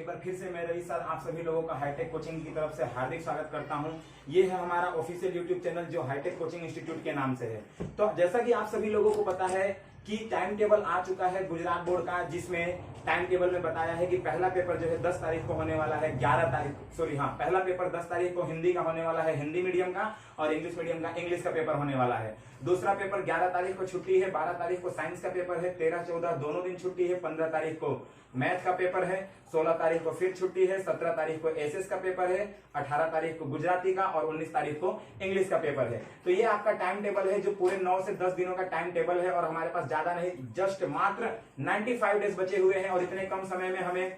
एक बार फिर से मैं रवि सर आप सभी लोगों का हाईटेक कोचिंग की तरफ से हार्दिक स्वागत करता हूं। ये है हमारा ऑफिशियल यूट्यूब चैनल जो हाईटेक कोचिंग इंस्टीट्यूट के नाम से है। तो जैसा कि आप सभी लोगों को पता है कि टाइम टेबल आ चुका है गुजरात बोर्ड का, जिसमें टाइम टेबल में बताया है कि पहला पेपर जो है 10 तारीख को होने वाला है, पहला पेपर 10 तारीख को हिंदी का होने वाला है, हिंदी मीडियम का, और इंग्लिश मीडियम का इंग्लिश का पेपर होने वाला है। दूसरा पेपर 11 तारीख को छुट्टी है, 12 तारीख को साइंस का पेपर है, 13, 14 दोनों दिन छुट्टी है, 15 तारीख को मैथ का पेपर है, 16 तारीख को फिर छुट्टी है, 17 तारीख को एसएस का पेपर है, 18 तारीख को गुजराती का और 19 तारीख को इंग्लिश का पेपर है। तो ये आपका टाइम टेबल है जो पूरे 9 से 10 दिनों का टाइम टेबल है, और हमारे पास ज्यादा नहीं, जस्ट मात्र 95 डेज बचे हुए हैं, और इतने कम समय में हमें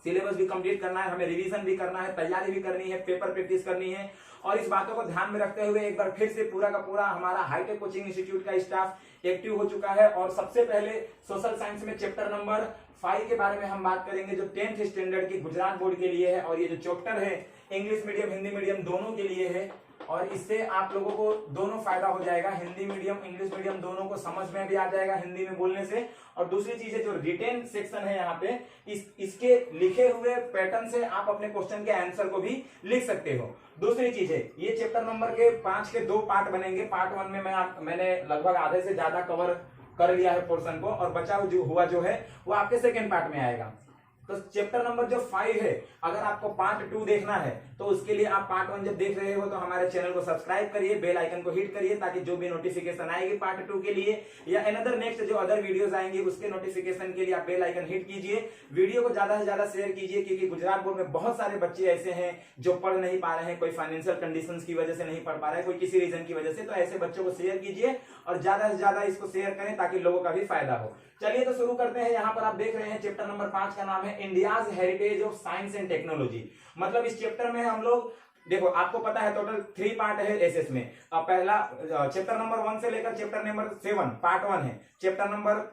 सिलेबस भी कंप्लीट करना है, हमें रिवीजन भी करना है, तैयारी भी करनी है, पेपर प्रैक्टिस करनी है। और इस बातों को ध्यान में रखते हुए एक बार फिर से पूरा का पूरा हमारा हाईटेक कोचिंग इंस्टीट्यूट का स्टाफ एक्टिव हो चुका है। और सबसे पहले सोशल साइंस में चैप्टर नंबर 5 के बारे में हम बात करेंगे, जो 10th स्टैंडर्ड की गुजरात बोर्ड के लिए है, और ये जो चैप्टर है इंग्लिश मीडियम हिंदी मीडियम दोनों के लिए है, और इससे आप लोगों को दोनों फायदा हो जाएगा। हिंदी मीडियम इंग्लिश मीडियम दोनों को समझ में भी आ जाएगा हिंदी में बोलने से। और दूसरी चीज है जो रिटेन सेक्शन है यहाँ पे, इसके लिखे हुए पैटर्न से आप अपने क्वेश्चन के आंसर को भी लिख सकते हो। दूसरी चीज है ये चैप्टर नंबर के 5 के 2 पार्ट बनेंगे। पार्ट 1 में मैंने लगभग आधे से ज्यादा कवर कर लिया है पोर्शन को, और बचा हुआ जो है वो आपके सेकेंड पार्ट में आएगा। तो चैप्टर नंबर जो 5 है, अगर आपको पार्ट 2 देखना है तो उसके लिए आप पार्ट 1 जब देख रहे हो तो हमारे चैनल को सब्सक्राइब करिए, बेल आइकन को हिट करिए, ताकि जो भी नोटिफिकेशन आएगी पार्ट 2 के लिए या अनदर नेक्स्ट जो अदर वीडियोस आएंगे उसके नोटिफिकेशन के लिए आप बेल आइकन हिट कीजिए। वीडियो को ज्यादा से ज्यादा शेयर कीजिए, क्योंकि गुजरात बोर्ड में बहुत सारे बच्चे ऐसे हैं जो पढ़ नहीं पा रहे हैं, कोई फाइनेंशियल कंडीशंस की वजह से नहीं पढ़ पा रहे हैं, कोई किसी रीजन की वजह से। तो ऐसे बच्चों को शेयर कीजिए और ज्यादा से ज्यादा इसको शेयर करें ताकि लोगों का भी फायदा हो। चलिए तो शुरू करते हैं। यहाँ पर आप देख रहे हैं चैप्टर नंबर 5 का नाम है India's heritage of science and technology. मतलब इस चैप्टर में हम लोग, देखो आपको पता है टोटल 3 पार्ट है एसएस में। पहला चैप्टर नंबर 1 से लेकर चैप्टर नंबर 7 पार्ट 1 है, चैप्टर नंबर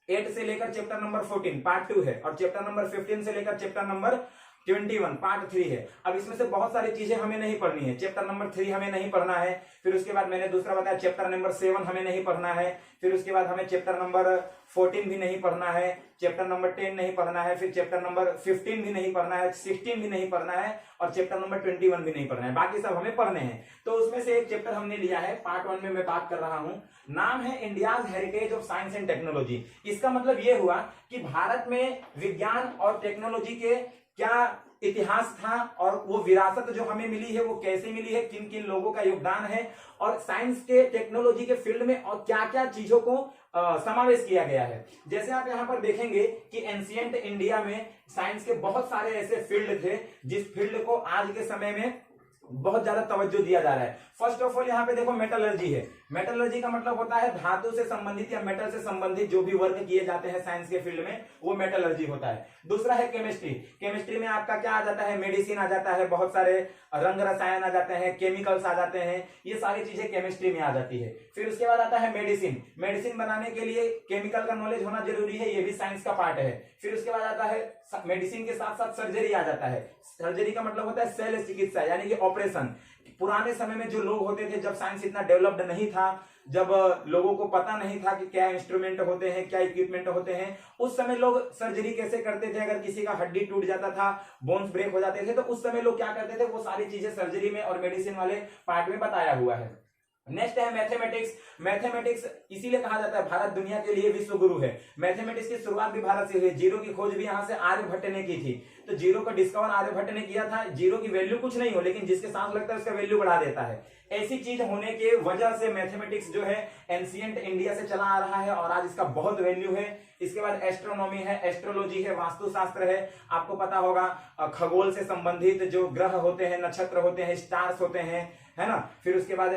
8 से लेकर चैप्टर नंबर 14 पार्ट 2 है, और चैप्टर नंबर 15 से लेकर चैप्टर नंबर 21 पार्ट 3 है। अब इसमें से बहुत सारी चीजें हमें नहीं पढ़नी है। चैप्टर नंबर 3 हमें नहीं पढ़ना है, फिर उसके बाद मैंने दूसरा बताया चैप्टर नंबर 7 हमें नहीं पढ़ना है, फिर उसके बाद हमें चैप्टर नंबर 14 भी नहीं पढ़ना है, चैप्टर नंबर 10 नहीं पढ़ना है, फिर चैप्टर नंबर 15 भी नहीं पढ़ना है, 16 भी नहीं पढ़ना है, और चैप्टर नंबर 21 भी नहीं पढ़ना है। बाकी सब हमें पढ़ने हैं। तो उसमें से एक चैप्टर हमने लिया है, पार्ट 1 में मैं बात कर रहा हूं, नाम है India's heritage of science and technology. इसका मतलब यह हुआ कि भारत में विज्ञान और टेक्नोलॉजी के क्या इतिहास था, और वो विरासत जो हमें मिली है वो कैसे मिली है, किन किन लोगों का योगदान है, और साइंस के टेक्नोलॉजी के फील्ड में और क्या क्या चीजों को समावेश किया गया है। जैसे आप यहाँ पर देखेंगे कि एंशिएंट इंडिया में साइंस के बहुत सारे ऐसे फील्ड थे जिस फील्ड को आज के समय में बहुत ज्यादा तवज्जो दिया जा रहा है। फर्स्ट ऑफ ऑल यहाँ पे देखो मेटलर्जी है। मेटलर्जी का मतलब होता है धातु से संबंधित या मेटल से संबंधित जो भी वर्क किए जाते हैं साइंस के फील्ड में, वो मेटलर्जी होता है। दूसरा है केमिस्ट्री। केमिस्ट्री में आपका क्या आ जाता है, मेडिसिन आ जाता है, बहुत सारे रंग रसायन आ जाते हैं, केमिकल्स आ जाते हैं, ये सारी चीजें केमिस्ट्री में आ जाती है। फिर उसके बाद आता है मेडिसिन। मेडिसिन बनाने के लिए केमिकल का नॉलेज होना जरूरी है, ये भी साइंस का पार्ट है। फिर उसके बाद आता है मेडिसिन के साथ साथ सर्जरी आ जाता है। सर्जरी का मतलब होता है शल्य चिकित्सा, यानी कि ऑपरेशन। पुराने समय में जो लोग होते थे, जब साइंस इतना डेवलप्ड नहीं था, जब लोगों को पता नहीं था कि क्या इंस्ट्रूमेंट होते हैं, क्या इक्विपमेंट होते हैं, उस समय लोग सर्जरी कैसे करते थे। अगर किसी का हड्डी टूट जाता था, बोन्स ब्रेक हो जाते थे, तो उस समय लोग क्या करते थे, वो सारी चीजें सर्जरी में और मेडिसिन वाले पार्ट में बताया हुआ है। नेक्स्ट है मैथमेटिक्स। मैथमेटिक्स इसीलिए कहा जाता है भारत दुनिया के लिए विश्व गुरु है। मैथमेटिक्स की शुरुआत भी भारत से हुई। जीरो की खोज भी यहाँ से आर्यभट्ट ने की थी। तो जीरो का डिस्कवर आर्यभट्ट ने किया था। जीरो की वैल्यू कुछ नहीं हो, लेकिन जिसके साथ लगता है उसका वैल्यू बढ़ा देता है। ऐसी चीज होने के वजह से मैथमेटिक्स जो है एंशिएंट इंडिया से चला आ रहा है, और आज इसका बहुत वैल्यू है। इसके बाद एस्ट्रोनॉमी है, एस्ट्रोलॉजी है, वास्तुशास्त्र है। आपको पता होगा खगोल से संबंधित जो ग्रह होते हैं, नक्षत्र होते हैं, स्टार्स होते हैं, है ना। फिर उसके बाद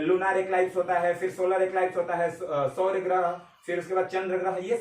लूनार एक्लाइप्स होता है, फिर सोलर एक्लाइप्स होता है, सौर ग्रह, फिर उसके बाद चंद्र ग्रह, ये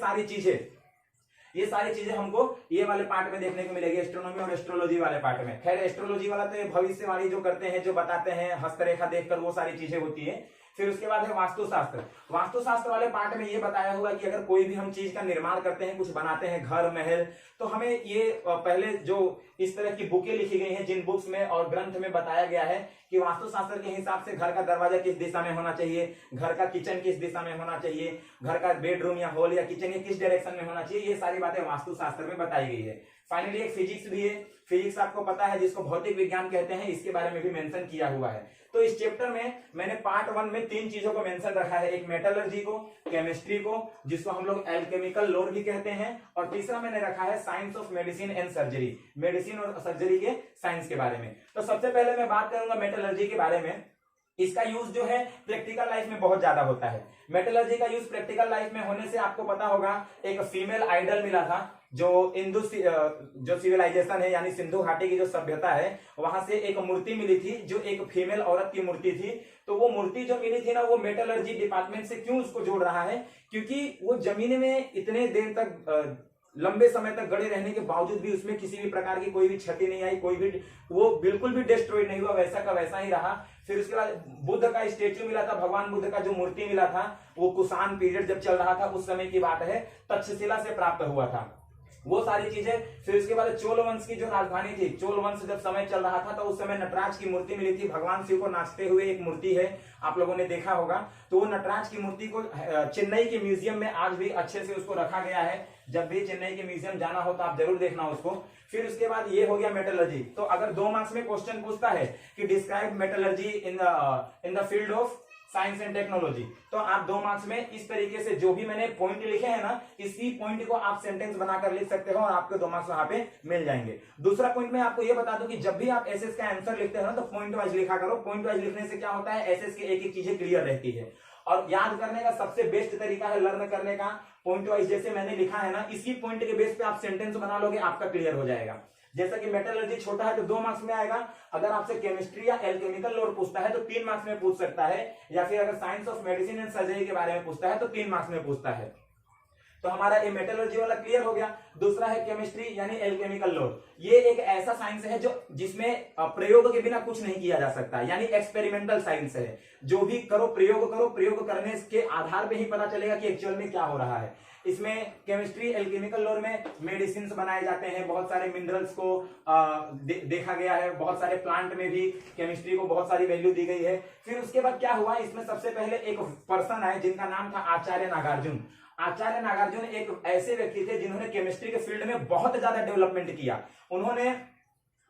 सारी चीजें हमको ये वाले पार्ट में देखने को मिलेगी, एस्ट्रोनॉमी और एस्ट्रोलॉजी वाले पार्ट में। खैर एस्ट्रोलॉजी वाला तो भविष्यवाणी जो करते हैं, जो बताते हैं हस्तरेखा देखकर, वो सारी चीजें होती है। फिर उसके बाद है वास्तुशास्त्र। वास्तुशास्त्र वाले पार्ट में ये बताया हुआ कि अगर कोई भी हम चीज का निर्माण करते हैं, कुछ बनाते हैं, घर महल, तो हमें ये पहले जो इस तरह की बुकें लिखी गई हैं, जिन बुक्स में और ग्रंथ में बताया गया है कि वास्तुशास्त्र के हिसाब से घर का दरवाजा किस दिशा में होना चाहिए, घर का किचन किस दिशा में होना चाहिए, घर का बेडरूम या हॉल या किचन ये किस डायरेक्शन में होना चाहिए, ये सारी बातें वास्तुशास्त्र में बताई गई है। फाइनली एक फिजिक्स भी है, फिजिक्स आपको पता है जिसको भौतिक विज्ञान कहते हैं, इसके बारे में भी मेंशन किया हुआ है। तो इस चैप्टर में मैंने पार्ट 1 में 3 चीजों को मेंशन रखा है, एक मेटलर्जी को, केमिस्ट्री को जिसको हम लोग एल्केमिकल लोर भी कहते हैं, और तीसरा मैंने रखा है science of medicine and surgery, medicine और सर्जरी के साइंस के बारे में। तो सबसे पहले मैं बात करूंगा मेटलर्जी के बारे में। इसका यूज जो है प्रैक्टिकल लाइफ में बहुत ज्यादा होता है। मेटलर्जी का यूज प्रैक्टिकल लाइफ में होने से आपको पता होगा एक फीमेल आइडल मिला था, जो जो सिविलाइजेशन है यानी सिंधु घाटी की जो सभ्यता है, वहां से एक मूर्ति मिली थी जो एक फीमेल औरत की मूर्ति थी। तो वो मूर्ति जो मिली थी ना, वो मेटलर्जी डिपार्टमेंट से क्यों उसको जोड़ रहा है, क्योंकि वो जमीन में इतने देर तक लंबे समय तक गड़े रहने के बावजूद भी उसमें किसी भी प्रकार की कोई भी क्षति नहीं आई, कोई भी वो बिल्कुल भी डिस्ट्रॉय नहीं हुआ, वैसा का वैसा ही रहा। फिर उसके बाद बुद्ध का स्टेच्यू मिला था, भगवान बुद्ध का जो मूर्ति मिला था, वो कुषाण पीरियड जब चल रहा था उस समय की बात है, तक्षशिला से प्राप्त हुआ था वो सारी चीजें। फिर उसके बाद चोल वंश की जो राजधानी थी, चोल वंश जब समय चल रहा था तो उस समय नटराज की मूर्ति मिली थी, भगवान शिव को नाचते हुए एक मूर्ति है, आप लोगों ने देखा होगा। तो वो नटराज की मूर्ति को चेन्नई के म्यूजियम में आज भी अच्छे से उसको रखा गया है, जब भी चेन्नई के म्यूजियम जाना हो तो आप जरूर देखना उसको। फिर उसके बाद ये हो गया मेटलर्जी। तो अगर 2 मार्क्स में क्वेश्चन पूछता है कि describe metallurgy in the field of science and technology, तो आप 2 मार्क्स में इस तरीके से जो भी मैंने पॉइंट लिखे हैं ना, इसी पॉइंट को आप सेंटेंस बनाकर लिख सकते हो और आपको 2 मार्क्स वहां पे मिल जाएंगे। दूसरा पॉइंट मैं आपको ये बता दूं कि जब भी आप एसएस का आंसर लिखते हो ना, तो पॉइंट वाइज लिखा करो। पॉइंट वाइज लिखने से क्या होता है, एसएस की एक एक चीजें क्लियर रहती है। और याद करने का सबसे बेस्ट तरीका है लर्न करने का, पॉइंट वाइज जैसे मैंने लिखा है ना, इसी पॉइंट के बेस पे आप सेंटेंस बना लोगे, आपका क्लियर हो जाएगा। जैसा कि मेटलर्जी छोटा है तो 2 मार्क्स में आएगा, अगर आपसे केमिस्ट्री या एल्केमिकल लोर पूछता है तो 3 मार्क्स में पूछ सकता है, या फिर अगर science of medicine and surgery के बारे में पूछता है तो 3 मार्क्स में पूछता है। तो हमारा ये मेटलर्जी वाला क्लियर हो गया। दूसरा है केमिस्ट्री यानी एल्केमिकल लोर। ये एक ऐसा साइंस है जो जिसमें प्रयोग के बिना कुछ नहीं किया जा सकता, यानी एक्सपेरिमेंटल साइंस है। जो भी करो, प्रयोग करने के आधार पे ही पता चलेगा कि एक्चुअल में क्या हो रहा है। इसमें केमिस्ट्री एल्केमिकल लोर में मेडिसिन बनाए जाते हैं, बहुत सारे मिनरल्स को देखा गया है, बहुत सारे प्लांट में भी केमिस्ट्री को बहुत सारी वैल्यू दी गई है। फिर उसके बाद क्या हुआ, इसमें सबसे पहले एक पर्सन आए जिनका नाम था आचार्य नागार्जुन। आचार्य नागार्जुन एक ऐसे व्यक्ति थे जिन्होंने केमिस्ट्री के फील्ड में बहुत ज्यादा डेवलपमेंट किया। उन्होंने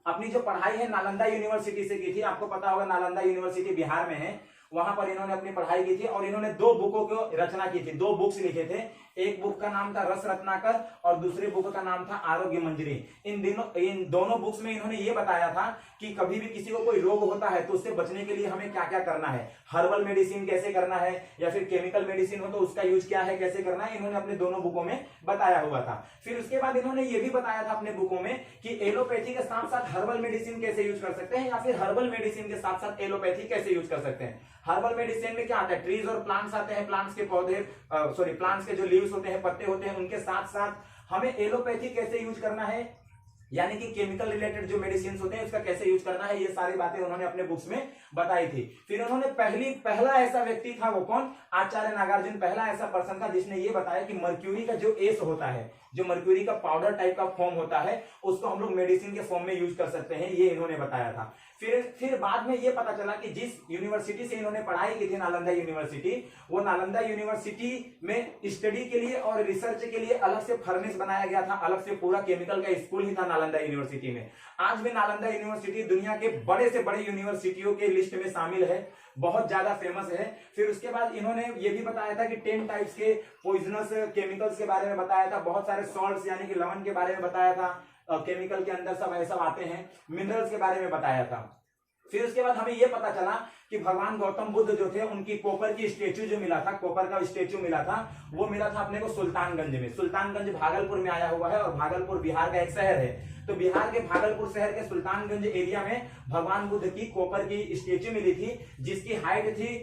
अपनी जो पढ़ाई है नालंदा यूनिवर्सिटी से की थी, आपको पता होगा नालंदा यूनिवर्सिटी बिहार में है, वहां पर इन्होंने अपनी पढ़ाई की थी और इन्होंने 2 बुकों को रचना की थी, 2 बुक्स लिखे थे। एक बुक का नाम था रस रत्नाकर और दूसरे बुक का नाम था आरोग्य मंजरी। इन दोनों बुक्स में इन्होंने ये बताया था कि कभी भी किसी को कोई रोग होता है तो उससे बचने के लिए हमें क्या क्या करना है, हर्बल मेडिसिन कैसे करना है, या फिर केमिकल मेडिसिन हो तो उसका यूज क्या है, कैसे करना है, इन्होंने अपने दोनों बुकों में बताया हुआ था। फिर उसके बाद इन्होंने ये भी बताया था अपने बुकों में कि एलोपैथी के साथ साथ हर्बल मेडिसिन कैसे यूज कर सकते हैं, या फिर हर्बल मेडिसिन के साथ साथ एलोपैथी कैसे यूज कर सकते हैं। हर्बल मेडिसिन में क्या आता है, ट्रीज और प्लांट्स आते हैं, प्लांट्स के पौधे प्लांट्स के जो लीव्स होते हैं, पत्ते होते हैं, उनके साथ साथ हमें एलोपैथी कैसे यूज करना है, यानी कि केमिकल रिलेटेड जो मेडिसिन होते हैं उसका कैसे यूज करना है, ये सारी बातें उन्होंने अपने बुक्स में बताई थी। फिर उन्होंने पहला ऐसा व्यक्ति था, वो कौन, आचार्य नागार्जुन पहला ऐसा पर्सन था जिसने ये बताया कि मर्क्यूरी का जो एस होता है, जो मर्क्यूरी का पाउडर टाइप का फॉर्म होता है, उसको हम लोग मेडिसिन के फॉर्म में यूज कर सकते हैं, ये इन्होंने बताया था। फिर बाद में ये पता चला कि जिस यूनिवर्सिटी से इन्होंने पढ़ाई की थी, नालंदा यूनिवर्सिटी, वो नालंदा यूनिवर्सिटी में स्टडी के लिए और रिसर्च के लिए अलग से फर्नेस बनाया गया था, अलग से पूरा केमिकल का स्कूल ही था नालंदा यूनिवर्सिटी में। आज भी नालंदा यूनिवर्सिटी दुनिया के बड़े से बड़े यूनिवर्सिटियों के लिस्ट में शामिल है, बहुत ज्यादा फेमस है। फिर उसके बाद इन्होंने ये भी बताया था कि 10 टाइप्स के पॉइजनस केमिकल्स के बारे में बताया था, बहुत सारे सॉल्ट्स यानी कि लवण के बारे में बताया था, केमिकल के अंदर सब ऐसा आते हैं, मिनरल्स के बारे में बताया था। फिर उसके बाद हमें यह पता चला कि भगवान गौतम बुद्ध जो थे उनकी कॉपर की स्टेच्यू जो मिला था, कॉपर का स्टेच्यू मिला था, वो मिला था अपने को सुल्तानगंज में। सुल्तानगंज भागलपुर में आया हुआ है और भागलपुर बिहार का एक शहर है। तो बिहार के भागलपुर शहर के सुल्तानगंज एरिया में भगवान बुद्ध की कॉपर की स्टेच्यू मिली थी, जिसकी हाइट थी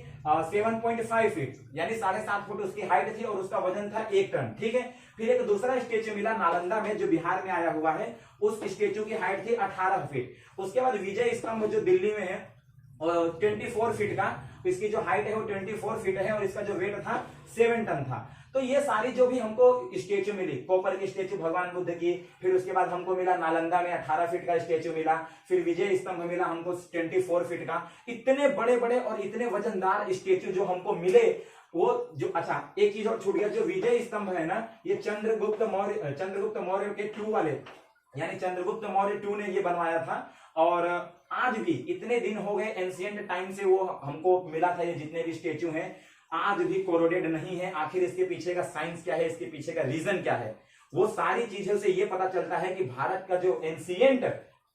7.5 फीट, यानी 7.5 फुट उसकी हाइट थी और उसका वजन था 1 टन। ठीक है। फिर एक दूसरा स्टेच्यू मिला नालंदा में जो बिहार में आया हुआ है, उस स्टेच्यू की हाइट थी 18 फीट। उसके बाद विजय स्तंभ जो दिल्ली में है 24 फीट का, इसकी जो हाइट है वो 24 फीट है और इसका जो वेट था 7 टन था। तो ये सारी जो भी हमको स्टेच्यू मिली, कॉपर की स्टेच्यू भगवान बुद्ध की, फिर उसके बाद हमको मिला नालंदा में 18 फीट का स्टेच्यू मिला, फिर विजय स्तंभ मिला हमको 24 फीट का। इतने बड़े बड़े और इतने वजनदार स्टेच्यू जो हमको मिले, वो जो, अच्छा एक चीज और छूट गया, जो विजय स्तंभ है ना, ये चंद्रगुप्त मौर्य के 2 वाले यानी चंद्रगुप्त मौर्य 2 ने ये बनवाया था। और आज भी इतने दिन हो गए एंशिएंट टाइम से वो हमको मिला था, ये जितने भी स्टेच्यू हैं आज भी कोरोडेड नहीं है। आखिर इसके पीछे का साइंस क्या है, इसके पीछे का रीजन क्या है, वो सारी चीजों से ये पता चलता है कि भारत का जो ancient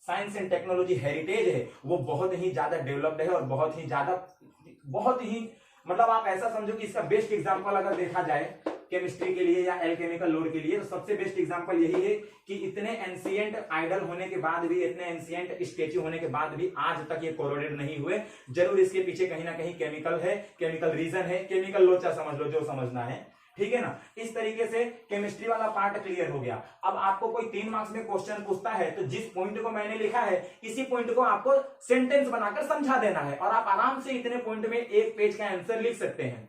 science and technology heritage है वो बहुत ही ज्यादा डेवलप्ड है और बहुत ही मतलब आप ऐसा समझो कि इसका बेस्ट एग्जांपल अगर देखा जाए केमिस्ट्री के लिए या एल्केमिकल लोड के लिए, तो सबसे बेस्ट एग्जांपल यही है कि इतने एंशिएंट आइडल होने के बाद भी, इतने एंशिएंट स्टेच्यू होने के बाद भी आज तक ये कोरोडेड नहीं हुए। जरूर इसके पीछे कहीं ना कहीं केमिकल है, केमिकल रीजन है, केमिकल लोचा समझ लो जो समझना है, ठीक है ना। इस तरीके से केमिस्ट्री वाला पार्ट क्लियर हो गया। अब आपको कोई 3 मार्क्स में क्वेश्चन पूछता है तो जिस पॉइंट को मैंने लिखा है इसी पॉइंट को आपको सेंटेंस बनाकर समझा देना है और आप आराम से इतने पॉइंट में एक पेज का आंसर लिख सकते हैं।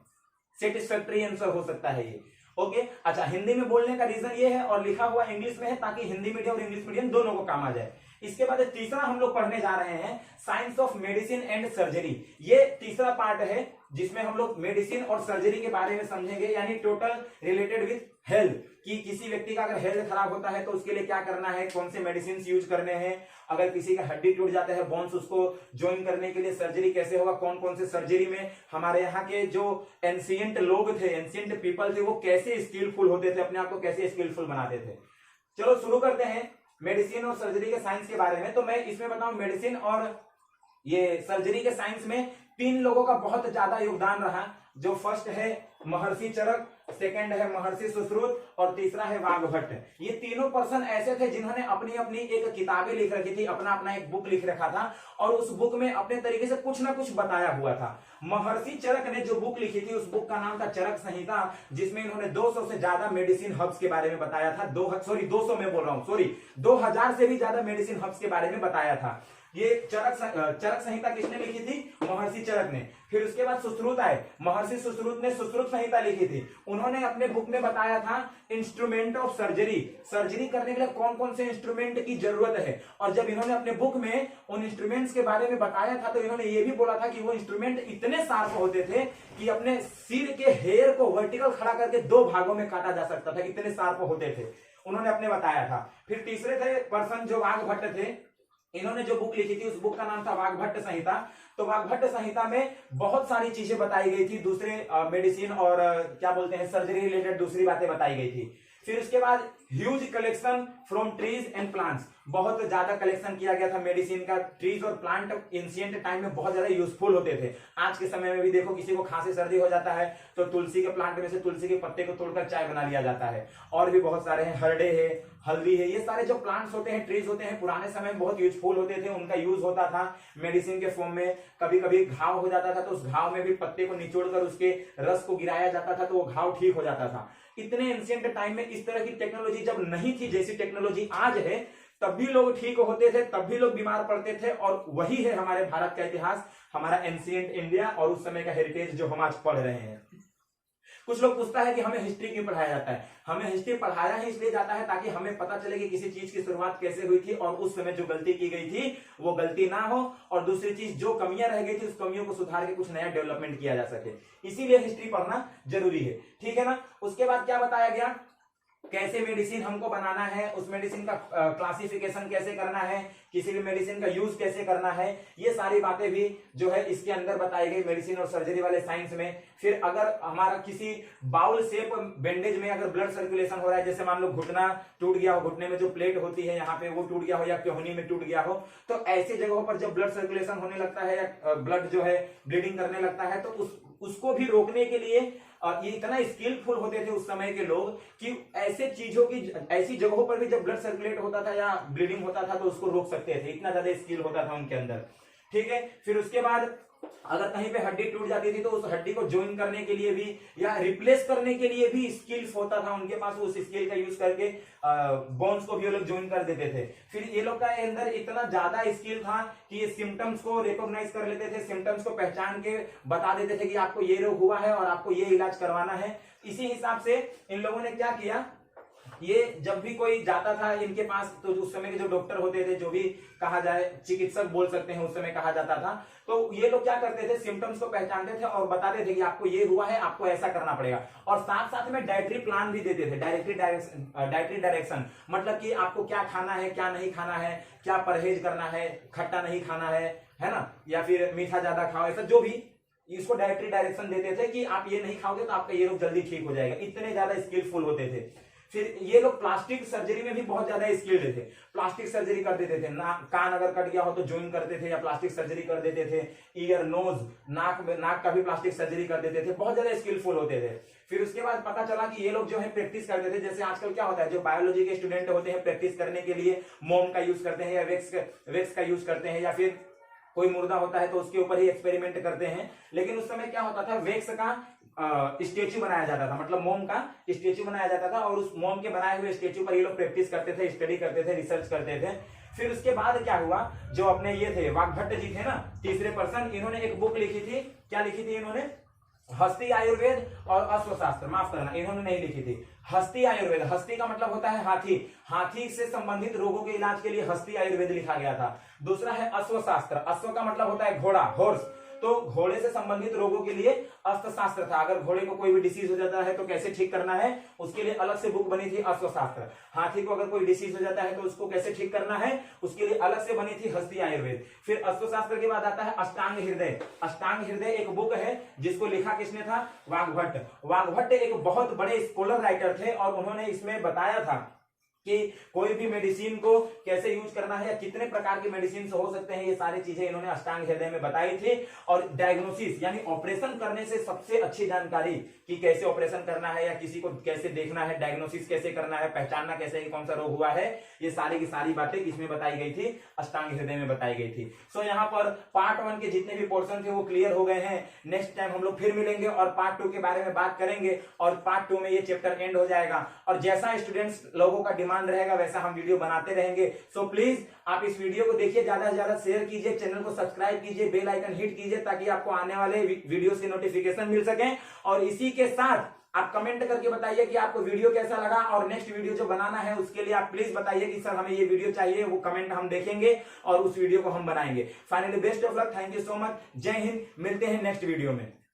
सेटिस्फैक्टरी आंसर हो सकता है ये। ओके, अच्छा, हिंदी में बोलने का रीजन ये है और लिखा हुआ इंग्लिश में है ताकि हिंदी मीडियम और इंग्लिश मीडियम दोनों को काम आ जाए। इसके बाद तीसरा हम लोग पढ़ने जा रहे हैं science of medicine and surgery. ये तीसरा पार्ट है जिसमें हम लोग मेडिसिन और सर्जरी के बारे में समझेंगे, यानी टोटल रिलेटेड विद हेल्थ, कि किसी व्यक्ति का अगर हेल्थ खराब होता है तो उसके लिए क्या करना है, कौन से मेडिसिन यूज करने हैं, अगर किसी का हड्डी टूट जाता है बोन्स, उसको ज्वाइन करने के लिए सर्जरी कैसे होगा, कौन कौन से सर्जरी में हमारे यहाँ के जो एंशिएंट लोग थे, एंशिएंट पीपल थे, वो कैसे स्किलफुल होते थे, अपने आप को कैसे स्किलफुल बनाते थे। चलो शुरू करते हैं मेडिसिन और सर्जरी के साइंस के बारे में। तो मैं इसमें बताऊं मेडिसिन और ये सर्जरी के साइंस में 3 लोगों का बहुत ज्यादा योगदान रहा। जो फर्स्ट है महर्षि चरक, सेकंड है महर्षि सुश्रुत और तीसरा है वाघभट्ट। ये तीनों पर्सन ऐसे थे जिन्होंने अपनी अपनी एक किताबें लिख रखी थी, अपना अपना एक बुक लिख रखा था और उस बुक में अपने तरीके से कुछ ना कुछ बताया हुआ था। महर्षि चरक ने जो बुक लिखी थी उस बुक का नाम था चरक संहिता, जिसमें इन्होंने 200 से ज्यादा मेडिसिन हब्स के बारे में बताया था। 2000 से भी ज्यादा मेडिसिन हब्स के बारे में बताया था। ये चरक संहिता किसने लिखी थी? महर्षि चरक ने। फिर उसके बाद सुश्रुत आए, महर्षि सुश्रुत ने सुश्रुत संहिता लिखी थी। उन्होंने अपने बुक में बताया था इंस्ट्रूमेंट ऑफ सर्जरी, सर्जरी करने के लिए कौन कौन से इंस्ट्रूमेंट की जरूरत है। और जब इन्होंने अपने बुक में उन इंस्ट्रूमेंट्स के बारे में बताया था तो इन्होंने ये भी बोला था कि वो इंस्ट्रूमेंट इतने शार्प होते थे कि अपने सिर के हेयर को वर्टिकल खड़ा करके 2 भागों में काटा जा सकता था, इतने शार्प होते थे, उन्होंने अपने बताया था। फिर तीसरे थे पर्सन जो वाघभट्ट थे, इन्होंने जो बुक लिखी थी उस बुक का नाम था वाघभट्ट संहिता। तो वाघभट्ट संहिता में बहुत सारी चीजें बताई गई थी, दूसरे मेडिसिन और क्या बोलते हैं सर्जरी रिलेटेड दूसरी बातें बताई गई थी। फिर उसके बाद huge collection from trees and plants, बहुत ज्यादा कलेक्शन किया गया था मेडिसिन का। ट्रीज और प्लांट एंशिएंट टाइम में बहुत ज्यादा यूजफुल होते थे। आज के समय में भी देखो किसी को खांसी सर्दी हो जाता है तो तुलसी के प्लांट में से तुलसी के पत्ते को तोड़कर चाय बना लिया जाता है। और भी बहुत सारे हैं, हरडे है, हल्दी है, ये सारे जो प्लांट्स होते हैं, ट्रीज होते हैं, पुराने समय में बहुत यूजफुल होते थे। उनका यूज होता था मेडिसिन के फॉर्म में। कभी कभी घाव हो जाता था तो उस घाव में भी पत्ते को निचोड़कर उसके रस को गिराया जाता था तो वो घाव ठीक हो जाता था। इतने एंशिएंट टाइम में इस तरह की टेक्नोलॉजी जब नहीं थी जैसी टेक्नोलॉजी आज है, तब भी लोग ठीक होते थे, तब भी लोग बीमार पड़ते थे। और वही है हमारे भारत का इतिहास, हमारा एंशिएंट इंडिया और उस समय का हेरिटेज जो हम आज पढ़ रहे हैं। कुछ लोग पूछता है कि हमें हिस्ट्री क्यों पढ़ाया जाता है। हमें हिस्ट्री पढ़ाया ही इसलिए जाता है ताकि हमें पता चले कि किसी चीज की शुरुआत कैसे हुई थी और उस समय जो गलती की गई थी वो गलती ना हो, और दूसरी चीज जो कमियां रह गई थी उस कमियों को सुधार के कुछ नया डेवलपमेंट किया जा सके, इसीलिए हिस्ट्री पढ़ना जरूरी है। ठीक है ना। उसके बाद क्या बताया गया, कैसे मेडिसिन हमको बनाना है, उस मेडिसिन का क्लासिफिकेशन कैसे करना है, किसी भी मेडिसिन का यूज कैसे करना है, ये सारी बातें भी जो है इसके अंदर बताई गई मेडिसिन और सर्जरी वाले साइंस में। फिर अगर हमारा किसी बाउल शेप बैंडेज में अगर ब्लड सर्कुलेशन हो रहा है, जैसे मान लो घुटना टूट गया हो, घुटने में जो प्लेट होती है यहाँ पे वो टूट गया हो या कोहनी में टूट गया हो, तो ऐसी जगहों पर जब ब्लड सर्कुलेशन होने लगता है या ब्लड जो है ब्लीडिंग करने लगता है तो उसको भी रोकने के लिए ये इतना स्किलफुल होते थे उस समय के लोग कि ऐसे चीजों की, ऐसी जगहों पर भी जब ब्लड सर्कुलेट होता था या ब्लीडिंग होता था तो उसको रोक सकते थे, इतना ज्यादा स्किल होता था उनके अंदर। ठीक है। फिर उसके बाद अगर कहीं पे हड्डी टूट जाती थी तो उस हड्डी को ज्वाइन करने के लिए भी या रिप्लेस करने के लिए भी स्किल्स होता था उनके पास, उस स्किल का यूज करके बोन्स को भी वो लोग ज्वाइन कर देते थे। फिर ये लोग का अंदर इतना ज्यादा स्किल था कि ये सिम्टम्स को रिकॉग्नाइज कर लेते थे, सिम्टम्स को पहचान के बता देते थे कि आपको ये रोग हुआ है और आपको ये इलाज करवाना है। इसी हिसाब से इन लोगों ने क्या किया, ये जब भी कोई जाता था इनके पास, तो उस समय के जो डॉक्टर होते थे, जो भी कहा जाए चिकित्सक बोल सकते हैं, उस समय कहा जाता था, तो ये लोग क्या करते थे, सिम्टम्स को पहचानते थे और बताते थे कि आपको ये हुआ है, आपको ऐसा करना पड़ेगा, और साथ साथ में डाइटरी प्लान भी देते थे, डाइटरी डायरेक्शन, मतलब कि आपको क्या खाना है, क्या नहीं खाना है, क्या परहेज करना है, खट्टा नहीं खाना है ना, या फिर मीठा ज्यादा खाओ, ऐसा जो भी, इसको डायरेक्टरी डायरेक्शन देते थे कि आप ये नहीं खाओगे तो आपका ये रोग जल्दी ठीक हो जाएगा। इतने ज्यादा स्किलफुल होते थे। फिर ये लोग प्लास्टिक सर्जरी में भी बहुत ज्यादा स्किल्ड थे, प्लास्टिक सर्जरी कर देते थे, कान अगर कट गया हो तो ज्वाइन करते थे या प्लास्टिक सर्जरी कर देते थे, ईयर, नोज, नाक का भी प्लास्टिक सर्जरी कर देते थे, बहुत ज्यादा स्किलफुल होते थे। फिर उसके बाद पता चला कि ये लोग जो है प्रैक्टिस करते थे, जैसे आजकल क्या होता है, जो बायोलॉजी के स्टूडेंट होते हैं प्रैक्टिस करने के लिए मोम का यूज करते हैं या वेक्स का यूज करते हैं, या फिर कोई मुर्दा होता है तो उसके ऊपर ही एक्सपेरिमेंट करते हैं। लेकिन उस समय क्या होता था, वेक्स का स्टेच्यू बनाया जाता था, मतलब मोम का स्टेच्यू बनाया जाता था, और उस मोम के बनाए हुए स्टेच्यू पर ये लोग प्रैक्टिस करते थे, स्टडी करते थे, रिसर्च करते थे। फिर उसके बाद क्या हुआ, जो अपने ये थे वाघभट्ट जी थे ना, तीसरे पर्सन, इन्होंने एक बुक लिखी थी। क्या लिखी थी इन्होंने? हस्ती आयुर्वेद और अश्वशास्त्र, माफ करना, इन्होंने नहीं लिखी थी। हस्ती आयुर्वेद, हस्ती का मतलब होता है हाथी, हाथी से संबंधित रोगों के इलाज के लिए हस्ती आयुर्वेद लिखा गया था। दूसरा है अश्वशास्त्र, अश्व का मतलब होता है घोड़ा, हॉर्स, तो घोड़े से संबंधित रोगों के लिए अश्वशास्त्र था। अगर घोड़े को कोई भी डिसीज हो जाता है तो कैसे ठीक करना है, उसके लिए अलग से बुक बनी थी अश्वशास्त्र। हाथी को अगर कोई डिसीज हो जाता है तो उसको कैसे ठीक करना है, उसके लिए अलग से बनी थी हस्ती आयुर्वेद। फिर अश्वशास्त्र के बाद आता है अष्टांग हृदय। अष्टांग हृदय एक बुक है जिसको लिखा किसने था? वाघभट्ट। वाघभट्ट एक बहुत बड़े स्कॉलर राइटर थे और उन्होंने इसमें बताया था कि कोई भी मेडिसिन को कैसे यूज करना है या कितने प्रकार के मेडिसिन हो सकते हैं, ये सारी चीजें इन्होंने अष्टांग हृदय में बताई थी। और डायग्नोसिस यानी ऑपरेशन करने से सबसे अच्छी जानकारी कि कैसे ऑपरेशन करना है या किसी को कैसे देखना है, डायग्नोसिस कैसे करना है, पहचानना कैसे कि कौन सा रोग हुआ है, ये सारी की सारी बातें किसमें बताई गई थी? अष्टांग हृदय में बताई गई थी। सो यहाँ पर पार्ट 1 के जितने भी पोर्शन थे वो क्लियर हो गए हैं। नेक्स्ट टाइम हम लोग फिर मिलेंगे और पार्ट 2 के बारे में बात करेंगे, और पार्ट 2 में ये चैप्टर एंड हो जाएगा। और जैसा स्टूडेंट्स लोगों का डिमांड रहेगा वैसा हम वीडियो बनाते रहेंगे। सो प्लीज आप इस वीडियो को देखिए, ज्यादा से ज्यादा शेयर कीजिए, चैनल को सब्सक्राइब कीजिए, बेल आइकन हिट कीजिए ताकि आपको आने वाले वीडियोस की नोटिफिकेशन मिल सके। और इसी के साथ आप कमेंट करके बताइए कि आपको वीडियो कैसा लगा, और नेक्स्ट वीडियो जो बनाना है उसके लिए आप प्लीज बताइए कि सर हमें ये वीडियो चाहिए, वो कमेंट हम देखेंगे और उस वीडियो को हम बनाएंगे। Finally best of luck, thank you so much, जय हिंद, मिलते हैं नेक्स्ट वीडियो में।